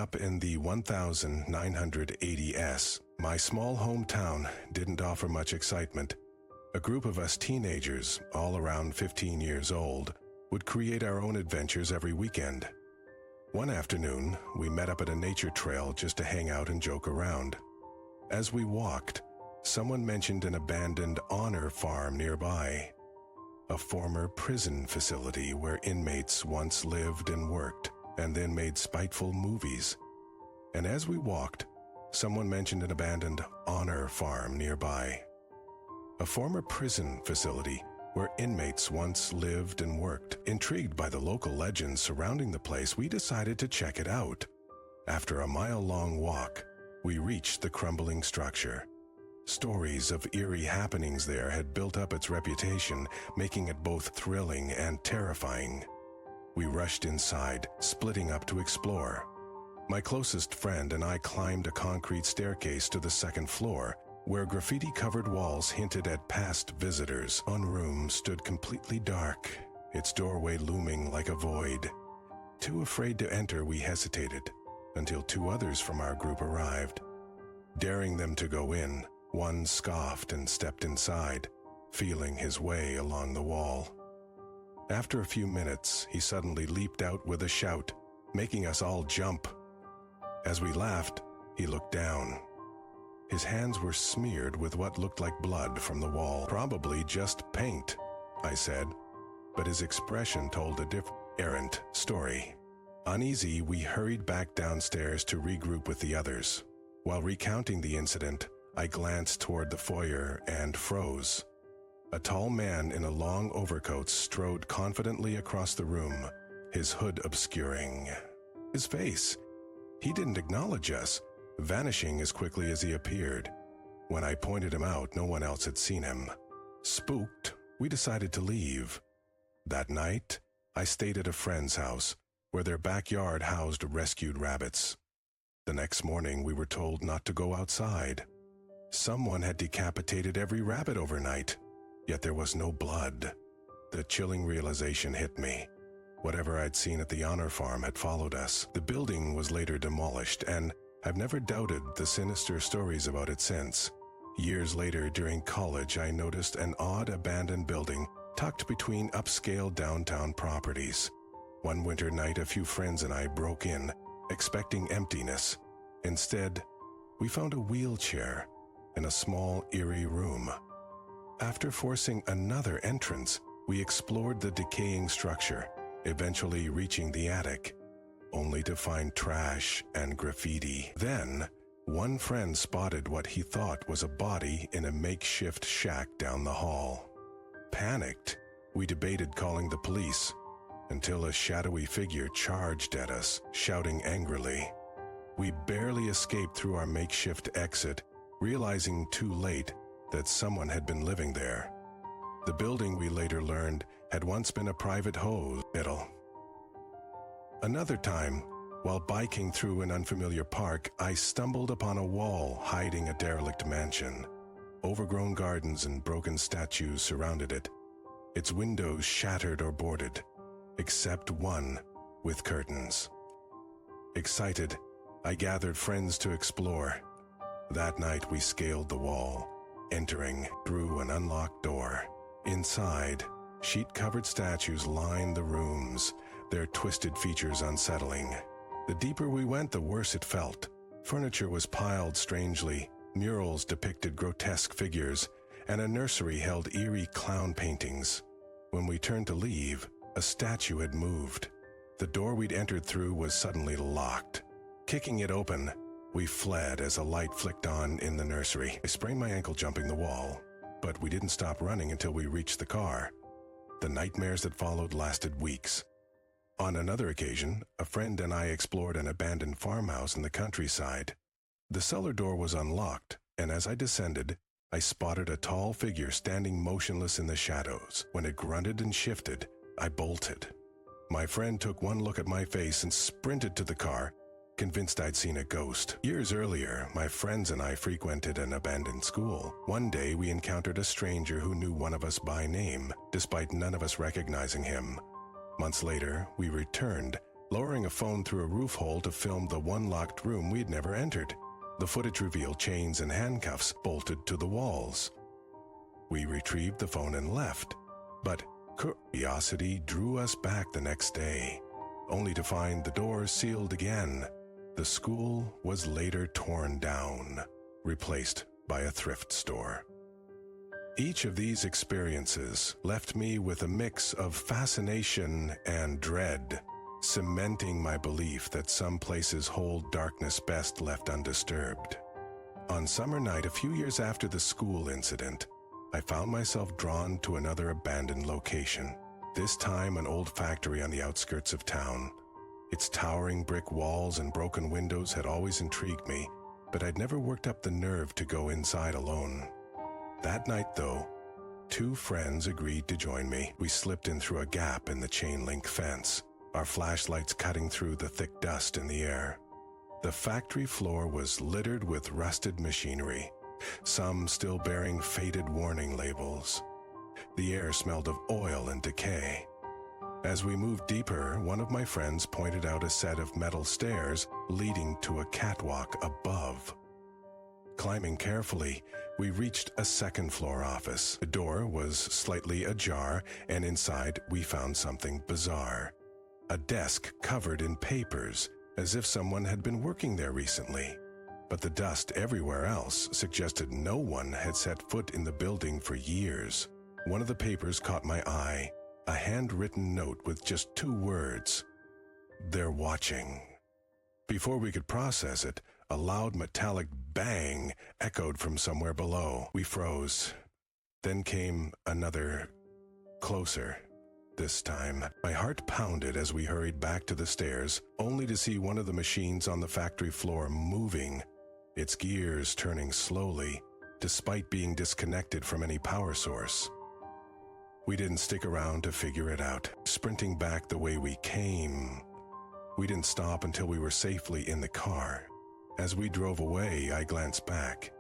up in the 1980s, my small hometown didn't offer much excitement. A group of us teenagers, all around 15 years old, would create our own adventures every weekend. One afternoon, we met up at a nature trail just to hang out and joke around. As we walked, someone mentioned an abandoned honor farm nearby, a former prison facility where inmates once lived and worked and then made spiteful movies. And as we walked, someone mentioned an abandoned honor farm nearby, a former prison facility where inmates once lived and worked. Intrigued by the local legends surrounding the place, we decided to check it out. After a mile-long walk, we reached the crumbling structure. Stories of eerie happenings there had built up its reputation, making it both thrilling and terrifying. We rushed inside, splitting up to explore. My closest friend and I climbed a concrete staircase to the second floor, where graffiti-covered walls hinted at past visitors. One room stood completely dark, its doorway looming like a void. Too afraid to enter, we hesitated, until two others from our group arrived. Daring them to go in, one scoffed and stepped inside, feeling his way along the wall. After a few minutes, he suddenly leaped out with a shout, making us all jump. As we laughed, he looked down. His hands were smeared with what looked like blood from the wall. Probably just paint, I said, but his expression told a different story. Uneasy, we hurried back downstairs to regroup with the others. While recounting the incident, I glanced toward the foyer and froze. A tall man in a long overcoat strode confidently across the room, his hood obscuring his face. He didn't acknowledge us, vanishing as quickly as he appeared. When I pointed him out, no one else had seen him. Spooked, we decided to leave. That night, I stayed at a friend's house, where their backyard housed rescued rabbits. The next morning, we were told not to go outside. Someone had decapitated every rabbit overnight, yet there was no blood. The chilling realization hit me. Whatever I'd seen at the honor farm had followed us. The building was later demolished, and I've never doubted the sinister stories about it since. Years later, during college, I noticed an odd abandoned building tucked between upscale downtown properties. One winter night, a few friends and I broke in, expecting emptiness. Instead, we found a wheelchair in a small, eerie room. After forcing another entrance, we explored the decaying structure, eventually reaching the attic, only to find trash and graffiti. Then, one friend spotted what he thought was a body in a makeshift shack down the hall. Panicked, we debated calling the police, until a shadowy figure charged at us, shouting angrily. We barely escaped through our makeshift exit, realizing too late that someone had been living there. The building, we later learned, had once been a private hospital. Another time, while biking through an unfamiliar park, I stumbled upon a wall hiding a derelict mansion. Overgrown gardens and broken statues surrounded it, its windows shattered or boarded, except one with curtains. Excited, I gathered friends to explore. That night we scaled the wall, entering through an unlocked door. Inside, sheet-covered statues lined the rooms, their twisted features unsettling. The deeper we went, the worse it felt. Furniture was piled strangely, murals depicted grotesque figures, and a nursery held eerie clown paintings. When we turned to leave, a statue had moved. The door we'd entered through was suddenly locked. Kicking it open, we fled as a light flicked on in the nursery. I sprained my ankle jumping the wall, but we didn't stop running until we reached the car. The nightmares that followed lasted weeks. On another occasion, a friend and I explored an abandoned farmhouse in the countryside. The cellar door was unlocked, and as I descended, I spotted a tall figure standing motionless in the shadows. When it grunted and shifted, I bolted. My friend took one look at my face and sprinted to the car, convinced I'd seen a ghost. Years earlier, my friends and I frequented an abandoned school. One day, we encountered a stranger who knew one of us by name, despite none of us recognizing him. Months later, we returned, lowering a phone through a roof hole to film the one locked room we'd never entered. The footage revealed chains and handcuffs bolted to the walls. We retrieved the phone and left, but curiosity drew us back the next day, only to find the doors sealed again. The school was later torn down, replaced by a thrift store. Each of these experiences left me with a mix of fascination and dread, cementing my belief that some places hold darkness best left undisturbed. On summer night, a few years after the school incident, I found myself drawn to another abandoned location, this time an old factory on the outskirts of town. Its towering brick walls and broken windows had always intrigued me, but I'd never worked up the nerve to go inside alone. That night, though, two friends agreed to join me. We slipped in through a gap in the chain-link fence, our flashlights cutting through the thick dust in the air. The factory floor was littered with rusted machinery, some still bearing faded warning labels. The air smelled of oil and decay. As we moved deeper, one of my friends pointed out a set of metal stairs leading to a catwalk above. Climbing carefully, we reached a second-floor office. The door was slightly ajar, and inside we found something bizarre. A desk covered in papers, as if someone had been working there recently. But the dust everywhere else suggested no one had set foot in the building for years. One of the papers caught my eye, a handwritten note with just 2 words: "They're watching." Before we could process it, a loud metallic bang echoed from somewhere below. We froze. Then came another, closer. This time, my heart pounded as we hurried back to the stairs, only to see one of the machines on the factory floor moving, its gears turning slowly, despite being disconnected from any power source. We didn't stick around to figure it out, sprinting back the way we came. We didn't stop until we were safely in the car. As we drove away, I glanced back,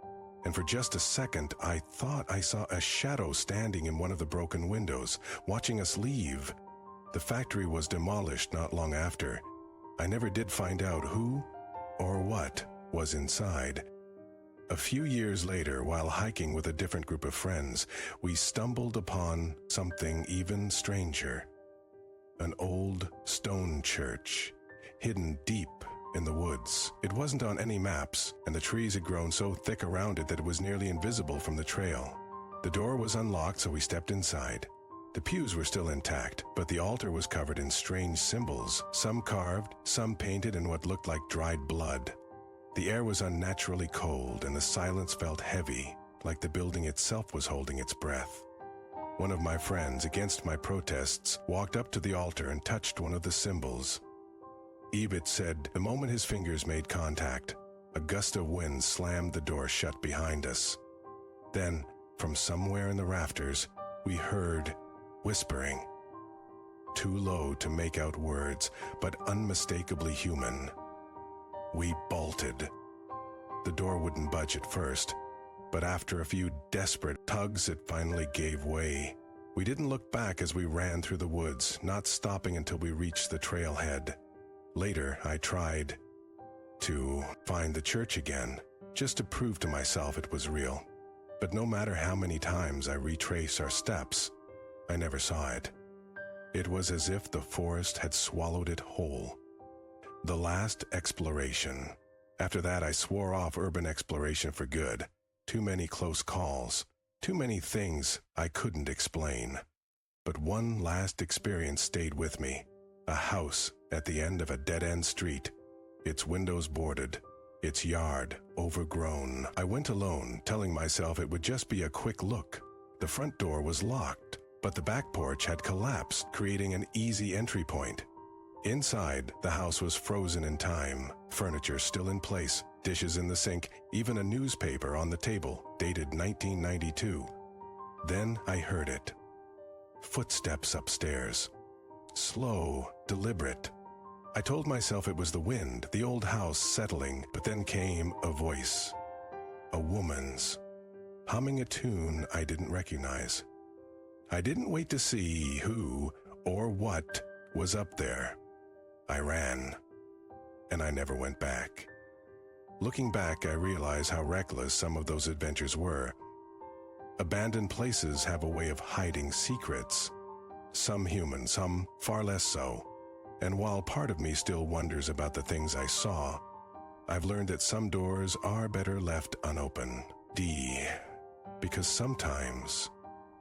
and for just a second, I thought I saw a shadow standing in one of the broken windows, watching us leave. The factory was demolished not long after. I never did find out who or what was inside. A few years later, while hiking with a different group of friends, we stumbled upon something even stranger. An old stone church, hidden deep in the woods. It wasn't on any maps, and the trees had grown so thick around it that it was nearly invisible from the trail. The door was unlocked, so we stepped inside. The pews were still intact, but the altar was covered in strange symbols, some carved, some painted in what looked like dried blood. The air was unnaturally cold, and the silence felt heavy, like the building itself was holding its breath. One of my friends, against my protests, walked up to the altar and touched one of the symbols. Ebert said the moment his fingers made contact, a gust of wind slammed the door shut behind us. Then, from somewhere in the rafters, we heard whispering. Too low to make out words, but unmistakably human. We bolted. The door wouldn't budge at first, but after a few desperate tugs, it finally gave way. We didn't look back as we ran through the woods, not stopping until we reached the trailhead. Later, I tried to find the church again, just to prove to myself it was real. But no matter how many times I retraced our steps, I never saw it. It was as if the forest had swallowed it whole. The last exploration. After that, I swore off urban exploration for good. Too many close calls. Too many things I couldn't explain. But one last experience stayed with me. A house at the end of a dead-end street. Its windows boarded. Its yard overgrown. I went alone, telling myself it would just be a quick look. The front door was locked, but the back porch had collapsed, creating an easy entry point. Inside, the house was frozen in time, furniture still in place, dishes in the sink, even a newspaper on the table, dated 1992. Then I heard it. Footsteps upstairs. Slow, deliberate. I told myself it was the wind, the old house settling, but then came a voice. A woman's, humming a tune I didn't recognize. I didn't wait to see who or what was up there. I ran, and I never went back. Looking back, I realize how reckless some of those adventures were. Abandoned places have a way of hiding secrets. Some human, some far less so. And while part of me still wonders about the things I saw, I've learned that some doors are better left unopened. Because sometimes,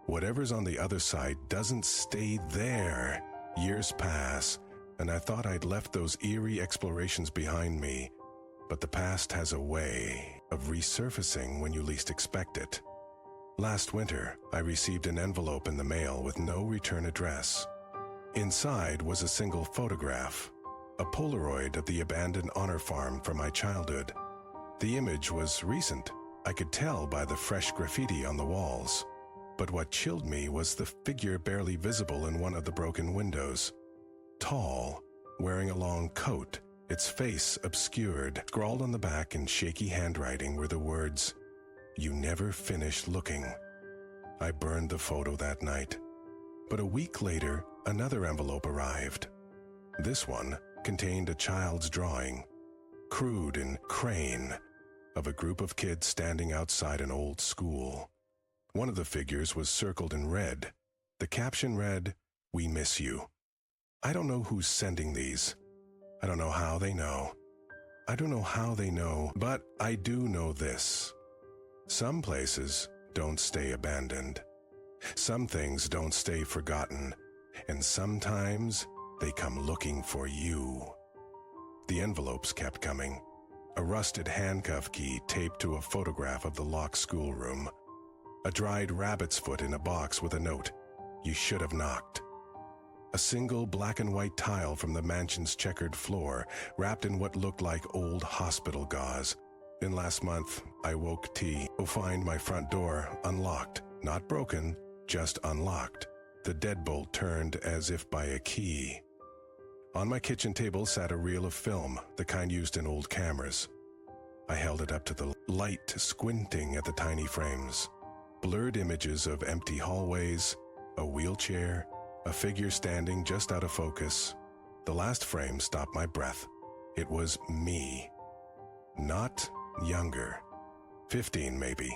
whatever's on the other side doesn't stay there. Years pass, and I thought I'd left those eerie explorations behind me, but the past has a way of resurfacing when you least expect it. Last winter, I received an envelope in the mail with no return address. Inside was a single photograph, a Polaroid of the abandoned honor farm from my childhood. The image was recent. I could tell by the fresh graffiti on the walls. But what chilled me was the figure barely visible in one of the broken windows. Tall, wearing a long coat, its face obscured. Scrawled on the back in shaky handwriting were the words, "You never finished looking." I burned the photo that night. But a week later, another envelope arrived. This one contained a child's drawing, crude and crane, of a group of kids standing outside an old school. One of the figures was circled in red. The caption read, "We miss you." I don't know who's sending these. I don't know how they know. But I do know this. Some places don't stay abandoned. Some things don't stay forgotten. And sometimes they come looking for you. The envelopes kept coming. A rusted handcuff key taped to a photograph of the locked schoolroom. A dried rabbit's foot in a box with a note, "You should have knocked." A single black and white tile from the mansion's checkered floor, wrapped in what looked like old hospital gauze. Then last month, I woke to find my front door unlocked. Not broken, just unlocked. The deadbolt turned as if by a key. On my kitchen table sat a reel of film, the kind used in old cameras. I held it up to the light, squinting at the tiny frames. Blurred images of empty hallways, a wheelchair, a figure standing just out of focus. The last frame stopped my breath. It was me. Not younger. 15 maybe.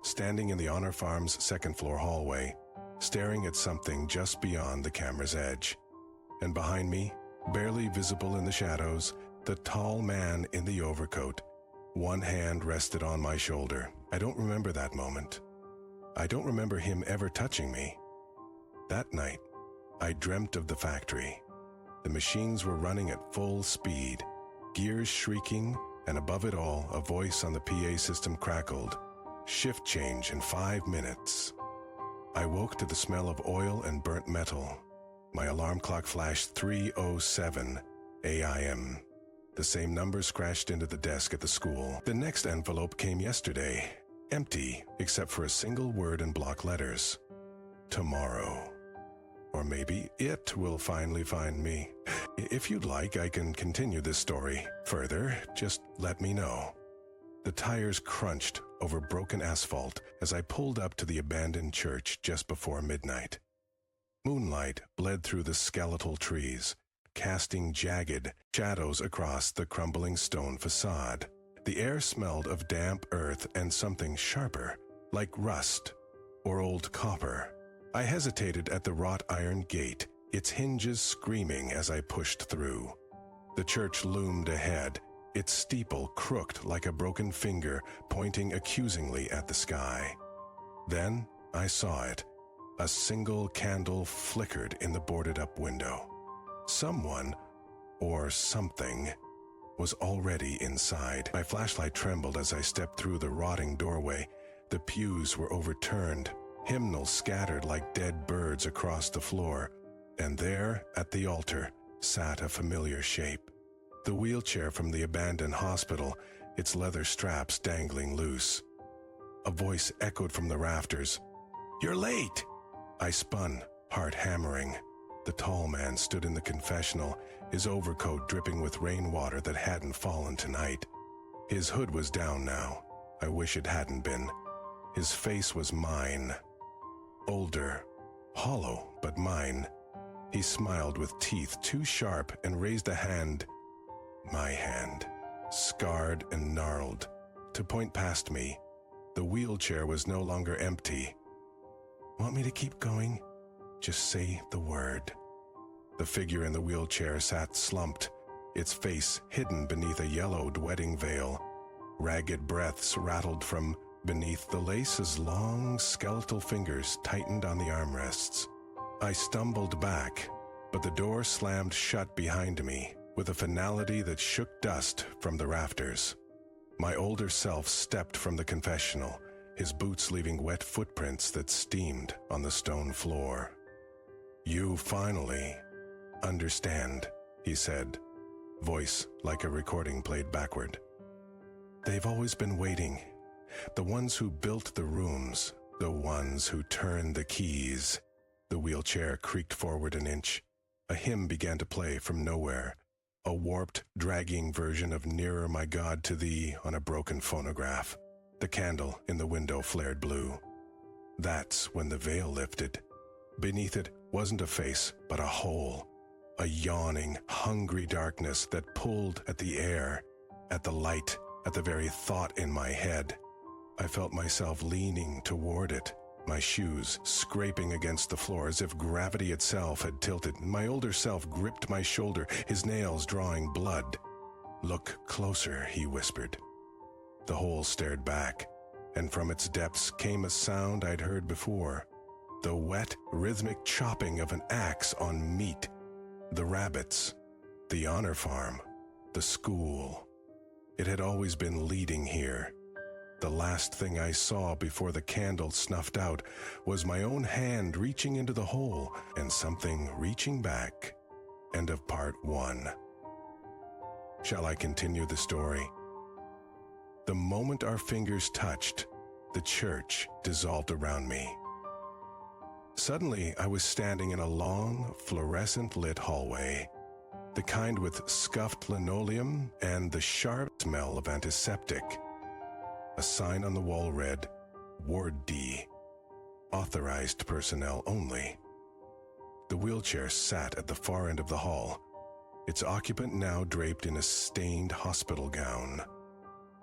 Standing in the Honor Farm's second-floor hallway, staring at something just beyond the camera's edge. And behind me, barely visible in the shadows, the tall man in the overcoat. One hand rested on my shoulder. I don't remember that moment. I don't remember him ever touching me. That night, I dreamt of the factory. The machines were running at full speed, gears shrieking, and above it all, a voice on the PA system crackled. "Shift change in 5 minutes." I woke to the smell of oil and burnt metal. My alarm clock flashed 3:07 a.m. The same number scratched into the desk at the school. The next envelope came yesterday, empty except for a single word in block letters. Tomorrow. Or maybe it will finally find me. If you'd like, I can continue this story further. Just let me know. The tires crunched over broken asphalt as I pulled up to the abandoned church just before midnight. Moonlight bled through the skeletal trees, casting jagged shadows across the crumbling stone facade. The air smelled of damp earth and something sharper, like rust or old copper. I hesitated at the wrought iron gate, its hinges screaming as I pushed through. The church loomed ahead, its steeple crooked like a broken finger pointing accusingly at the sky. Then I saw it. A single candle flickered in the boarded-up window. Someone, or something, was already inside. My flashlight trembled as I stepped through the rotting doorway. The pews were overturned, hymnals scattered like dead birds across the floor, and there, at the altar, sat a familiar shape. The wheelchair from the abandoned hospital, its leather straps dangling loose. A voice echoed from the rafters. "You're late!" I spun, heart hammering. The tall man stood in the confessional, his overcoat dripping with rainwater that hadn't fallen tonight. His hood was down now. I wish it hadn't been. His face was mine. Older, hollow, but mine. He smiled with teeth too sharp and raised a hand, my hand, scarred and gnarled, to point past me. The wheelchair was no longer empty. Want me to keep going? Just say the word. The figure in the wheelchair sat slumped, its face hidden beneath a yellowed wedding veil. Ragged breaths rattled from beneath the lace as long skeletal fingers tightened on the armrests. I stumbled back, but the door slammed shut behind me with a finality that shook dust from the rafters. My older self stepped from the confessional, his boots leaving wet footprints that steamed on the stone floor. You finally understand, he said, voice like a recording played backward. They've always been waiting. The ones who built the rooms, the ones who turned the keys. The wheelchair creaked forward an inch. A hymn began to play from nowhere, a warped, dragging version of Nearer My God to Thee on a broken phonograph. The candle in the window flared blue. That's when the veil lifted. Beneath it wasn't a face, but a hole. A yawning, hungry darkness that pulled at the air, at the light, at the very thought in my head. I felt myself leaning toward it, my shoes scraping against the floor as if gravity itself had tilted. My older self gripped my shoulder, his nails drawing blood. Look closer, he whispered. The hole stared back, and from its depths came a sound I'd heard before. The wet, rhythmic chopping of an axe on meat. The rabbits, the honor farm, the school. It had always been leading here. The last thing I saw before the candle snuffed out was my own hand reaching into the hole and something reaching back. End of part 1. Shall I continue the story? The moment our fingers touched, the church dissolved around me. Suddenly, I was standing in a long, fluorescent-lit hallway, the kind with scuffed linoleum and the sharp smell of antiseptic. A sign on the wall read, Ward D, authorized personnel only. The wheelchair sat at the far end of the hall, its occupant now draped in a stained hospital gown.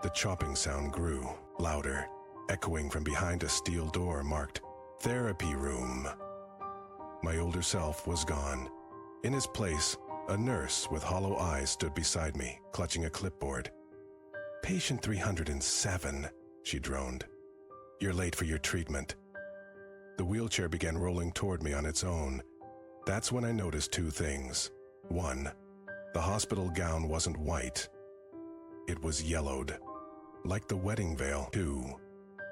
The chopping sound grew, louder, echoing from behind a steel door marked Therapy Room. My older self was gone. In his place, a nurse with hollow eyes stood beside me, clutching a clipboard. Patient 307, she droned. You're late for your treatment. The wheelchair began rolling toward me on its own. That's when I noticed two things. One, the hospital gown wasn't white. It was yellowed, like the wedding veil. Two,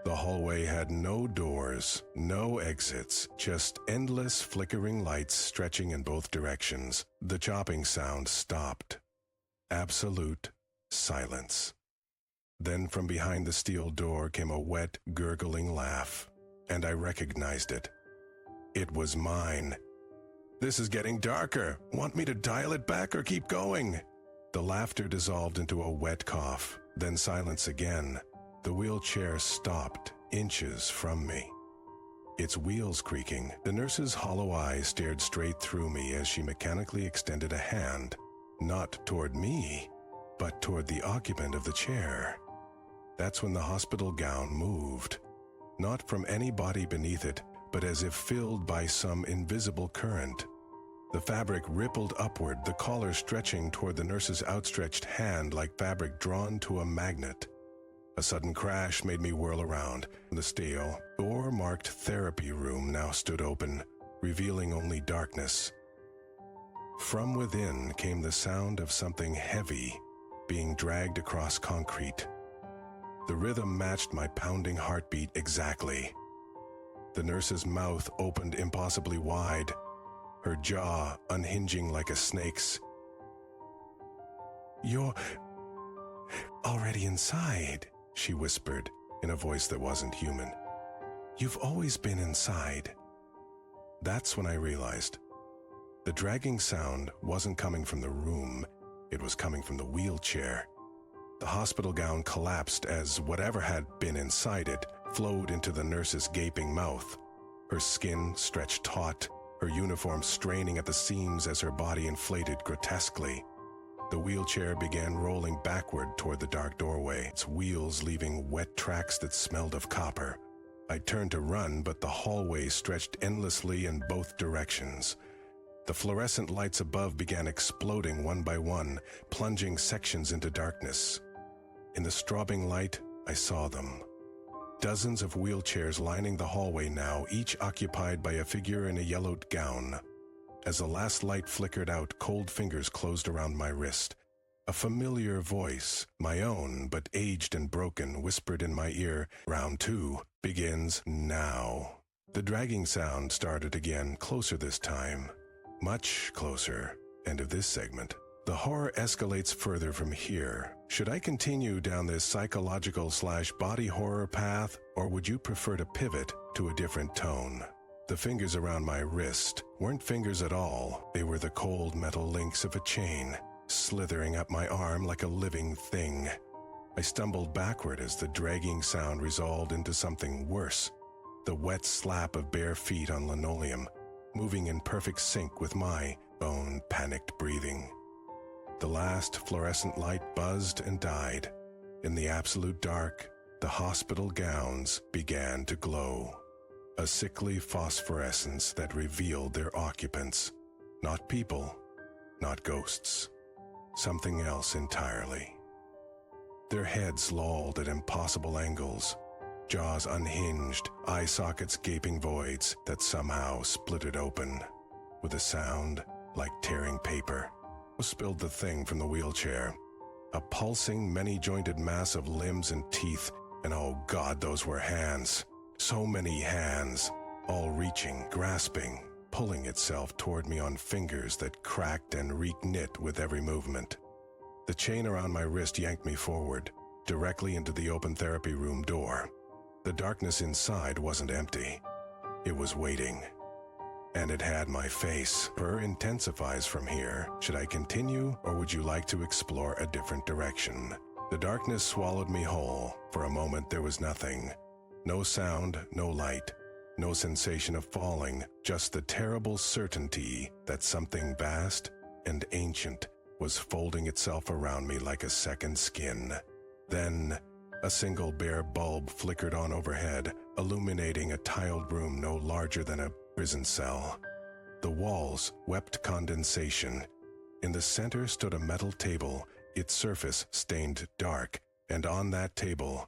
the hallway had no doors, no exits, just endless flickering lights stretching in both directions. The chopping sound stopped. Absolute silence. Then from behind the steel door came a wet, gurgling laugh, and I recognized it. It was mine. This is getting darker. Want me to dial it back or keep going? The laughter dissolved into a wet cough, then silence again. The wheelchair stopped, inches from me. Its wheels creaking, the nurse's hollow eyes stared straight through me as she mechanically extended a hand, not toward me, but toward the occupant of the chair. That's when the hospital gown moved, not from any body beneath it, but as if filled by some invisible current. The fabric rippled upward, the collar stretching toward the nurse's outstretched hand like fabric drawn to a magnet. A sudden crash made me whirl around. The steel, door-marked therapy room now stood open, revealing only darkness. From within came the sound of something heavy being dragged across concrete. The rhythm matched my pounding heartbeat exactly. The nurse's mouth opened impossibly wide, her jaw unhinging like a snake's. You're already inside, she whispered in a voice that wasn't human. You've always been inside. That's when I realized. The dragging sound wasn't coming from the room, it was coming from the wheelchair. The hospital gown collapsed as whatever had been inside it flowed into the nurse's gaping mouth. Her skin stretched taut, her uniform straining at the seams as her body inflated grotesquely. The wheelchair began rolling backward toward the dark doorway, its wheels leaving wet tracks that smelled of copper. I turned to run, but the hallway stretched endlessly in both directions. The fluorescent lights above began exploding one by one, plunging sections into darkness. In the strobing light, I saw them. Dozens of wheelchairs lining the hallway now, each occupied by a figure in a yellowed gown. As the last light flickered out, cold fingers closed around my wrist. A familiar voice, my own but aged and broken, whispered in my ear, "Round 2 begins now." The dragging sound started again, closer this time. Much closer. End of this segment. The horror escalates further from here. Should I continue down this psychological/body horror path, or would you prefer to pivot to a different tone? The fingers around my wrist weren't fingers at all. They were the cold metal links of a chain, slithering up my arm like a living thing. I stumbled backward as the dragging sound resolved into something worse. The wet slap of bare feet on linoleum, moving in perfect sync with my own panicked breathing. The last fluorescent light buzzed and died. In the absolute dark, the hospital gowns began to glow. A sickly phosphorescence that revealed their occupants. Not people, not ghosts. Something else entirely. Their heads lolled at impossible angles, jaws unhinged, eye sockets gaping voids that somehow splitted open. With a sound like tearing paper, spilled the thing from the wheelchair. A pulsing, many-jointed mass of limbs and teeth, and oh God, those were hands. So many hands, all reaching, grasping, pulling itself toward me on fingers that cracked and reknit with every movement. The chain around my wrist yanked me forward, directly into the open therapy room door. The darkness inside wasn't empty. It was waiting. And it had my face. Her intensifies from here. Should I continue, or would you like to explore a different direction? The darkness swallowed me whole. For a moment there was nothing. No sound, no light, no sensation of falling, just the terrible certainty that something vast and ancient was folding itself around me like a second skin. Then, a single bare bulb flickered on overhead, illuminating a tiled room no larger than a prison cell. The walls wept condensation. In the center stood a metal table, its surface stained dark, and on that table,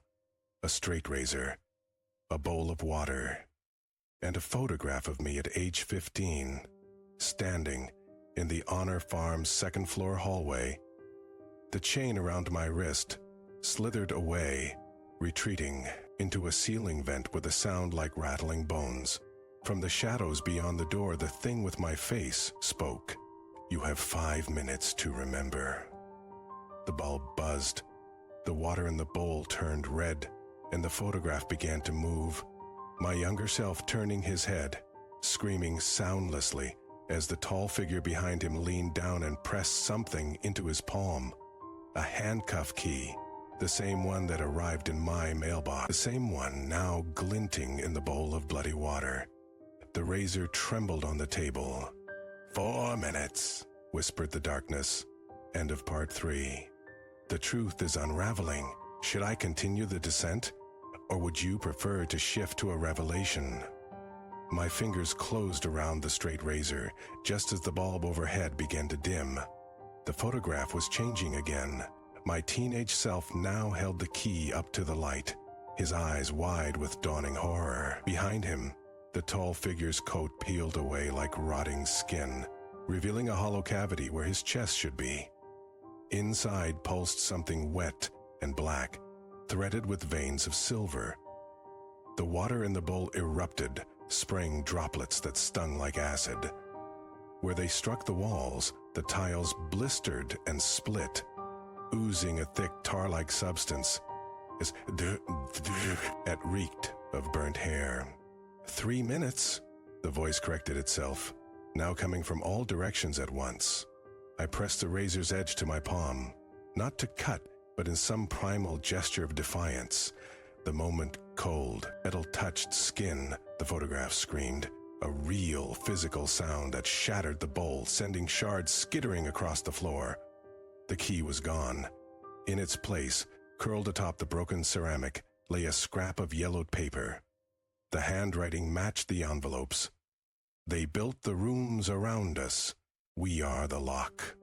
a straight razor, a bowl of water, and a photograph of me at age 15, standing in the Honor Farm's second-floor hallway. The chain around my wrist slithered away, retreating into a ceiling vent with a sound like rattling bones. From the shadows beyond the door, the thing with my face spoke. "You have 5 minutes to remember." The bulb buzzed. The water in the bowl turned red, and the photograph began to move. My younger self turning his head, screaming soundlessly as the tall figure behind him leaned down and pressed something into his palm. A handcuff key, the same one that arrived in my mailbox, the same one now glinting in the bowl of bloody water. The razor trembled on the table. 4 minutes, whispered the darkness. End of part 3. The truth is unraveling. Should I continue the descent, or would you prefer to shift to a revelation? My fingers closed around the straight razor, just as the bulb overhead began to dim. The photograph was changing again. My teenage self now held the key up to the light, his eyes wide with dawning horror. Behind him, the tall figure's coat peeled away like rotting skin, revealing a hollow cavity where his chest should be. Inside pulsed something wet and black, threaded with veins of silver. The water in the bowl erupted, spraying droplets that stung like acid. Where they struck the walls, the tiles blistered and split, oozing a thick tar-like substance that reeked of burnt hair. 3 minutes, the voice corrected itself, now coming from all directions at once. I pressed the razor's edge to my palm, not to cut, but in some primal gesture of defiance. The moment cold, metal-touched skin, the photograph screamed. A real physical sound that shattered the bowl, sending shards skittering across the floor. The key was gone. In its place, curled atop the broken ceramic, lay a scrap of yellowed paper. The handwriting matched the envelopes. They built the rooms around us. We are the lock.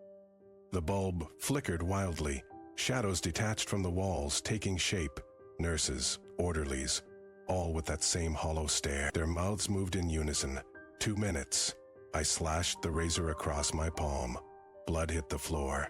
The bulb flickered wildly. Shadows detached from the walls, taking shape. Nurses, orderlies, all with that same hollow stare. Their mouths moved in unison. 2 minutes. I slashed the razor across my palm. Blood hit the floor.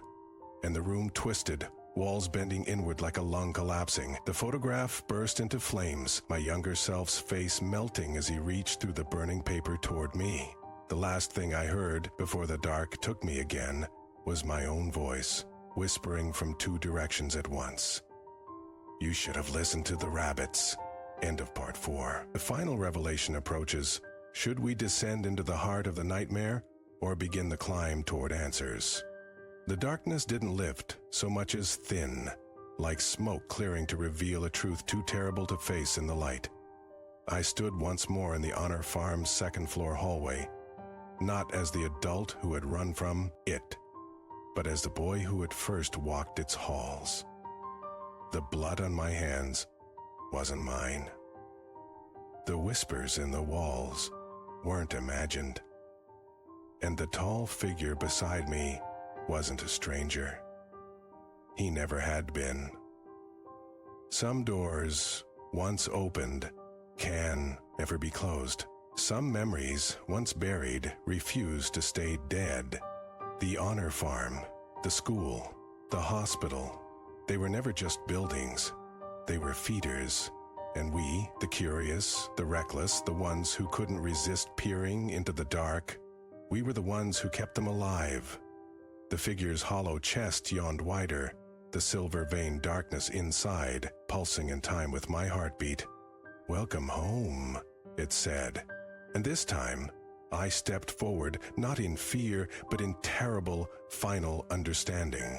And the room twisted, walls bending inward like a lung collapsing. The photograph burst into flames, my younger self's face melting as he reached through the burning paper toward me. The last thing I heard before the dark took me again was my own voice, whispering from 2 directions at once. You should have listened to the rabbits. End of part 4. The final revelation approaches. Should we descend into the heart of the nightmare or begin the climb toward answers? The darkness didn't lift so much as thin, like smoke clearing to reveal a truth too terrible to face in the light. I stood once more in the Honor Farm's second-floor hallway, not as the adult who had run from it, but as the boy who had first walked its halls. The blood on my hands wasn't mine. The whispers in the walls weren't imagined. And the tall figure beside me wasn't a stranger. He never had been. Some doors, once opened, can never be closed. Some memories, once buried, refuse to stay dead. The Honor Farm, the school, the hospital, they were never just buildings. They were feeders. And we, the curious, the reckless, the ones who couldn't resist peering into the dark, we were the ones who kept them alive. The figure's hollow chest yawned wider, the silver-veined darkness inside, pulsing in time with my heartbeat. Welcome home, it said. And this time, I stepped forward, not in fear, but in terrible, final understanding.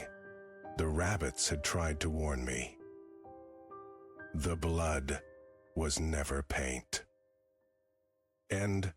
The rabbits had tried to warn me. The blood was never paint. End